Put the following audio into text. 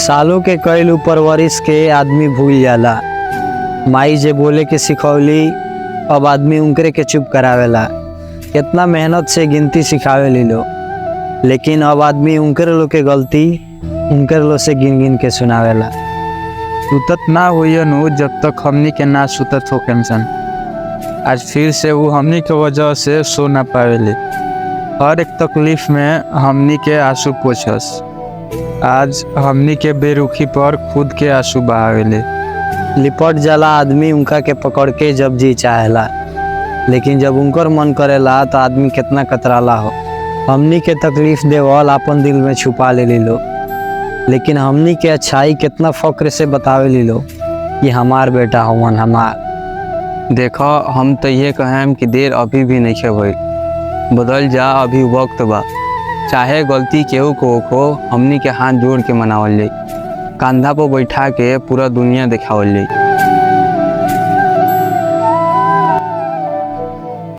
सालों के कईल परवरिश के आदमी भूल जाला। माई जे बोले के सिखौली अब आदमी उनकरे के चुप करावेला। कितना मेहनत से गिनती सिखावे लो, लेकिन अब आदमी उनकरे लो के गलती उनकरे लो से गिन गिन के सुनावेला। सुतत ना होइयन उ जब तक हमनी के ना सुतत होके सन। आज फिर से वो हमनी के वजह से सो ना पावेले। हर एक तकलीफ में हमनी के आंसू पोछस। आज हमनी के बेरुखी पर खुद के आंसू बहावेले। लिपट जाला आदमी उनका के पकड़ के जब जी चाहेला, लेकिन जब उनकर मन करेला तो आदमी कितना कतराला हो। हमनी के तकलीफ देवल अपन दिल में छुपा ले लो, लेकिन हमनी के अच्छाई कितना फक्र से बतावे लो कि हमार बेटा हवन हमार। देखो हम तो ये कहें कि देर अभी भी नहीं भइल, बदल जा अभी वक्त बा। चाहे गलती केहू को हमनी के हाथ जोड़ के मनावल जाई, कंधा पर बैठा के पूरा दुनिया दिखावल जाई।